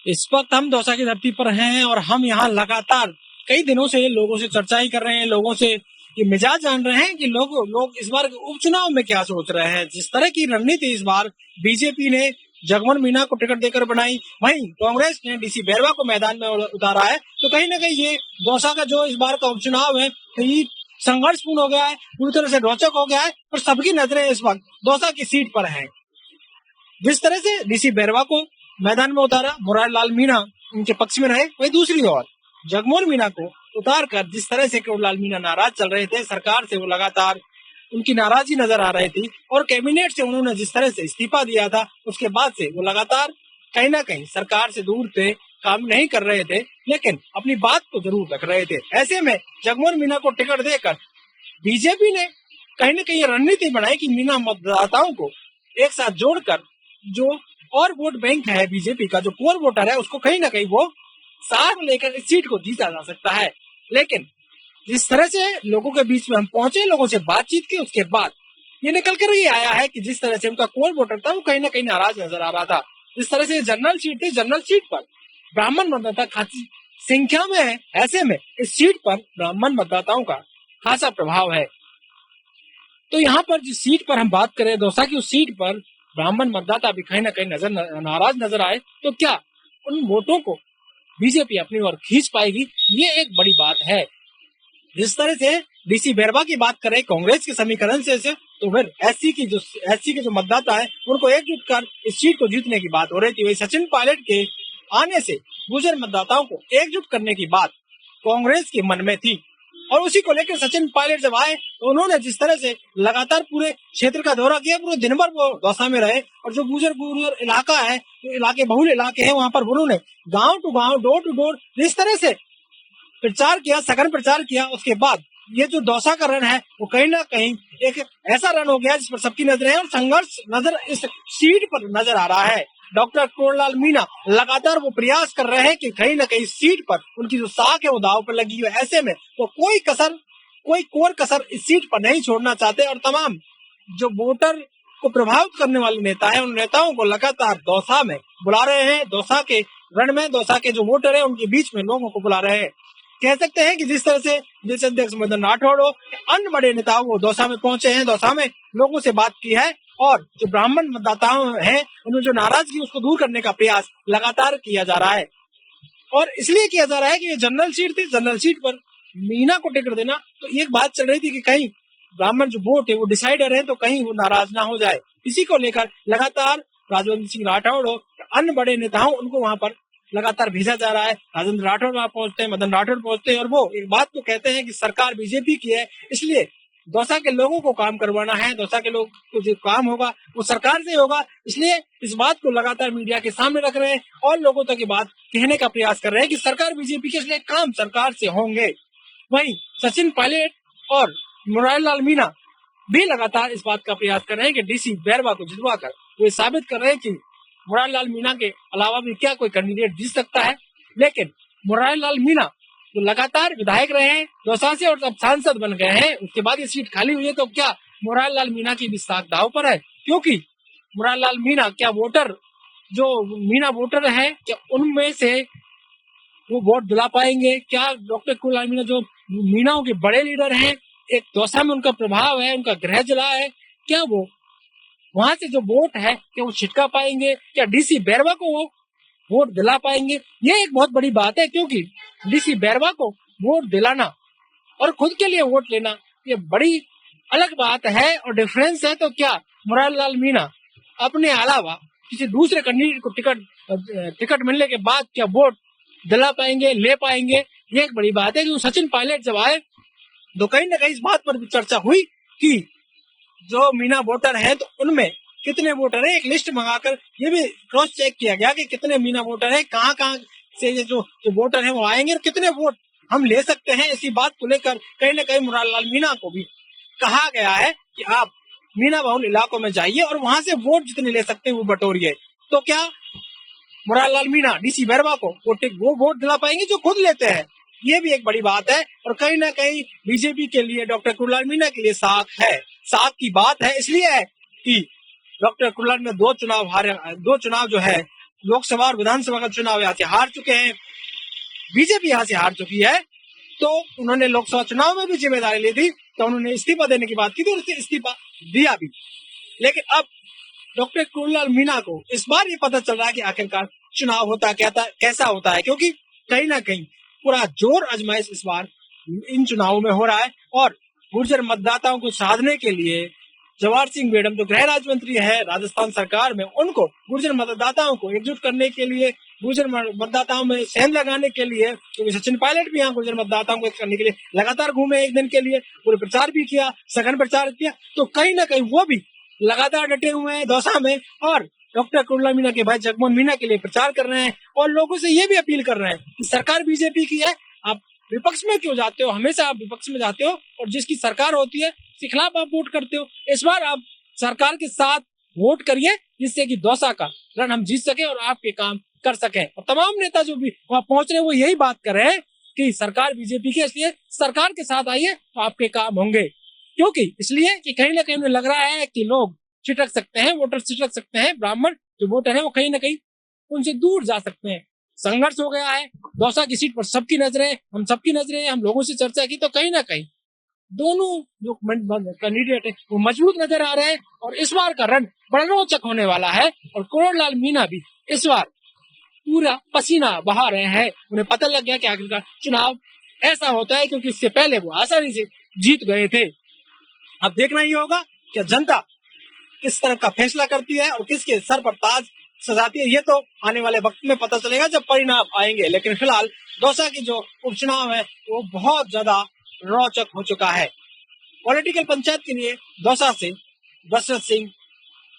इस वक्त हम दौसा की धरती पर हैं और हम यहाँ लगातार कई दिनों से लोगों से चर्चा ही कर रहे हैं, लोगों से ये मिजाज जान रहे हैं कि लोग इस बार उपचुनाव में क्या सोच रहे हैं। जिस तरह की रणनीति इस बार बीजेपी ने जगमोहन मीणा को टिकट देकर बनाई, वहीं कांग्रेस ने डीसी बैरवा को मैदान में उतारा है, तो कहीं ना कहीं ये दौसा का जो इस बार का उपचुनाव है ये संघर्षपूर्ण हो गया है, पूरी तरह से रोचक हो गया है और सबकी नजरें इस वक्त दौसा की सीट पर हैं। जिस तरह से डीसी बैरवा को मैदान में उतारा, मुरारी लाल मीणा उनके पक्ष में रहे, वही दूसरी ओर जगमोहन मीणा को उतार कर जिस तरह से केवल मीणा नाराज चल रहे थे, सरकार से वो लगातार उनकी नाराजगी नजर आ रही थी और कैबिनेट से उन्होंने जिस तरह से इस्तीफा दिया था, उसके बाद से वो लगातार कहीं ना कहीं सरकार से दूर थे, काम नहीं कर रहे थे, लेकिन अपनी बात को जरूर रख रहे थे। ऐसे में जगमोहन मीणा को टिकट देकर बीजेपी ने कहीं ना कहीं रणनीति बनाई कि मीणा मतदाताओं को एक साथ जोड़कर जो और वोट बैंक है बीजेपी का, जो कोर वोटर है, उसको कहीं ना कहीं वो साथ लेकर इस सीट को जीता जा सकता है। लेकिन जिस तरह से लोगों के बीच में हम पहुंचे, लोगों से बातचीत की, उसके बाद ये निकल कर ये आया है कि जिस तरह से उनका कोर वोटर था वो कहीं ना कहीं नाराज नजर आ रहा था। जिस तरह से जनरल सीट थी, जनरल सीट पर ब्राह्मण मतदाता खासी संख्या में है, ऐसे में इस सीट पर ब्राह्मण मतदाताओं का खासा प्रभाव है। तो यहाँ पर जिस सीट पर हम बात करें दौसा की, उस सीट पर ब्राह्मण मतदाता भी कहीं ना कहीं नाराज नजर आए, तो क्या उन वोटों को बीजेपी अपनी ओर खींच पाएगी, ये एक बड़ी बात है। जिस तरह से डीसी बैरवा की बात करें कांग्रेस के समीकरण से तो फिर एससी के जो मतदाता है उनको एकजुट कर इस सीट को जीतने की बात हो रही थी। वही सचिन पायलट के आने से गुर्जर मतदाताओं को एकजुट करने की बात कांग्रेस के मन में थी और उसी को लेकर सचिन पायलट जब आए तो उन्होंने जिस तरह से लगातार पूरे क्षेत्र का दौरा किया, पूरे दिन भर वो दौसा में रहे और जो गुर्जर इलाका है, जो इलाके बहुल इलाके हैं, वहां पर उन्होंने गांव टू गांव, डोर टू डोर जिस तरह से प्रचार किया, सघन प्रचार किया, उसके बाद ये जो दौसा का रन है वो कहीं ना कहीं एक ऐसा रन हो गया जिस पर सबकी नजरें हैं और संघर्ष नजर इस सीट पर नजर आ रहा है। डॉक्टर कुंवरलाल मीणा लगातार वो प्रयास कर रहे हैं कि कहीं ना कहीं सीट पर उनकी जो साख है वो दाव पर लगी हुई है। ऐसे में वो कोई कोर कसर इस सीट पर नहीं छोड़ना चाहते और तमाम जो वोटर को प्रभावित करने वाले नेता है, उन नेताओं को लगातार दौसा में बुला रहे हैं। दौसा के रण में दौसा के जो वोटर है उनके बीच में लोगों को बुला रहे हैं। कह सकते हैं कि जिस तरह से प्रदेश अध्यक्ष मदन राठौड़ हो, अन्य बड़े नेता वो दौसा में पहुंचे हैं, दौसा में लोगों से बात की है और जो ब्राह्मण मतदाताओं हैं उनमें जो नाराजगी उसको दूर करने का प्रयास लगातार किया जा रहा है। और इसलिए किया जा रहा है कि ये जनरल सीट थी, जनरल सीट पर मीणा को टिकट देना, तो एक बात चल रही थी कि कहीं ब्राह्मण जो वोट है वो डिसाइडर है, तो कहीं वो नाराज ना हो जाए। इसी को लेकर लगातार राजवंत सिंह राठौड़ हो, अन्य बड़े नेताओं, उनको वहां पर लगातार भेजा जा रहा है। राजेंद्र राठौड़ वहां पहुंचते हैं, मदन राठौड़ पहुंचते हैं और वो एक बात को कहते हैं कि सरकार बीजेपी की है, इसलिए दौसा के लोगों को काम करवाना है, दौसा के लोग को जो काम होगा वो सरकार से होगा। इसलिए इस बात को लगातार मीडिया के सामने रख रहे हैं और लोगों तक ये बात कहने का प्रयास कर रहे हैं कि सरकार बीजेपी के, इसलिए काम सरकार से होंगे। वहीं सचिन पायलट और मुरारी लाल मीणा भी लगातार इस बात का प्रयास कर रहे हैं कि डीसी बैरवा को जितवा कर वो साबित कर रहे हैं कि मुरारी लाल मीणा के अलावा भी क्या कोई कैंडिडेट जीत सकता है। लेकिन मुरारी लाल मीणा तो लगातार विधायक रहे हैं दौसा से और अब सांसद बन गए हैं, उसके बाद ये सीट खाली हुई है, तो क्या मुरारी लाल मीणा की भी साख दांव पर है? क्योंकि मुरारी लाल मीणा, क्या वोटर जो मीणा वोटर है, क्या उनमें से वो वोट दिला पाएंगे? क्या डॉक्टर कुंवरलाल मीणा जो मीणाओं के बड़े लीडर हैं, एक दौसा में उनका प्रभाव है, उनका गृह जिला है, क्या वो वहां से जो वोट है क्या वो छिटका पाएंगे? क्या डीसी बैरवा को वो वोट दिला पाएंगे? ये एक बहुत बड़ी बात है, क्योंकि डीसी बैरवा को वोट दिलाना और खुद के लिए वोट लेना ये बड़ी अलग बात है और डिफरेंस है। तो क्या मुरारी लाल मीणा अपने अलावा किसी दूसरे कैंडिडेट को टिकट मिलने के बाद क्या वोट दिला पाएंगे, ले पाएंगे? ये एक बड़ी बात है। क्योंकि सचिन पायलट जब आए तो कहीं ना कहीं इस बात पर भी चर्चा हुई कि जो मीणा वोटर है तो उनमें कितने वोटर है, एक लिस्ट मंगाकर ये भी क्रॉस चेक किया गया कि कितने मीणा वोटर है, कहाँ से ये जो वोटर है वो आएंगे और कितने वोट हम ले सकते हैं। इसी बात को लेकर कहीं ना कहीं मुरारी लाल मीणा को भी कहा गया है कि आप मीणा बहुल इलाकों में जाइए और वहां से वोट जितने ले सकते हैं वो बटोरिए। तो क्या मुरारी लाल मीणा डीसी बैरवा को वो वोट दिला पाएंगे जो खुद लेते हैं? ये भी एक बड़ी बात है और कहीं ना कहीं बीजेपी के लिए, डॉक्टर कुंवरलाल मीणा के लिए साख की बात है। इसलिए है कि डॉक्टर कुंवरलाल में दो चुनाव जो है लोकसभा और विधानसभा का चुनाव यहाँ से हार चुके हैं, बीजेपी यहाँ से हार चुकी है, तो उन्होंने लोकसभा चुनाव में भी जिम्मेदारी ली थी, तो उन्होंने इस्तीफा देने की बात की थी और इस्तीफा दिया भी। लेकिन अब डॉक्टर करुणालाल मीणा को इस बार ये पता चल रहा है कि आखिरकार चुनाव होता कैसा होता है, क्योंकि कहीं ना कहीं पूरा जोर आजमाइश इस बार इन चुनावों में हो रहा है। और गुर्जर मतदाताओं को साधने के लिए जवाहर सिंह मेडम जो गृह राज्य मंत्री है राजस्थान सरकार में, उनको गुर्जर मतदाताओं को एकजुट करने के लिए, गुर्जर मतदाताओं में सहन लगाने के लिए, क्योंकि सचिन पायलट भी यहाँ गुर्जर मतदाताओं को करने के लिए लगातार घूमे, एक दिन के लिए पूरे प्रचार भी किया, सघन प्रचार किया, तो कहीं ना कहीं वो भी लगातार डटे हुए हैं दौसा में और डॉक्टर करुणालाल मीणा के भाई जगमोहन मीणा के लिए प्रचार कर रहे हैं और लोगों से ये भी अपील कर रहे हैं कि सरकार बीजेपी की है, आप विपक्ष में क्यों जाते हो, हमेशा आप विपक्ष में जाते हो और जिसकी सरकार होती है उसके खिलाफ आप वोट करते हो। इस बार आप सरकार के साथ वोट करिए जिससे कि दौसा का रण हम जीत सके और आपके काम कर सके। और तमाम नेता जो भी वहां पहुंच रहे हैं वो यही बात कर रहे हैं कि सरकार बीजेपी की, इसलिए सरकार के साथ आइए तो आपके काम होंगे। क्योंकि इसलिए कि कहीं ना कहीं उन्हें लग रहा है कि लोग छिटक सकते हैं, वोटर छिटक सकते हैं, ब्राह्मण जो वोटर है वो कहीं ना कहीं उनसे दूर जा सकते हैं। संघर्ष हो गया है, दौसा की सीट पर सबकी नजरें, हम सबकी नजरें, हम लोगों से चर्चा की तो कहीं ना कहीं दोनों जो कैंडिडेट है वो मजबूत नजर आ रहे हैं और इस बार का रन बड़ा रोचक होने वाला है। और करुणालाल मीणा भी इस बार पूरा पसीना बहा रहे हैं, उन्हें पता लग गया कि आखिरकार चुनाव ऐसा होता है, क्योंकि इससे पहले वो आसानी से जीत गए थे। अब देखना ही होगा कि जनता किस तरह का फैसला करती है और किसके सर पर ताज सजाती है, ये तो आने वाले वक्त में पता चलेगा जब परिणाम आएंगे। लेकिन फिलहाल दौसा की जो उपचुनाव है वो बहुत ज्यादा रोचक हो चुका है। पॉलिटिकल पंचायत के लिए दौसा से दशरथ सिंह,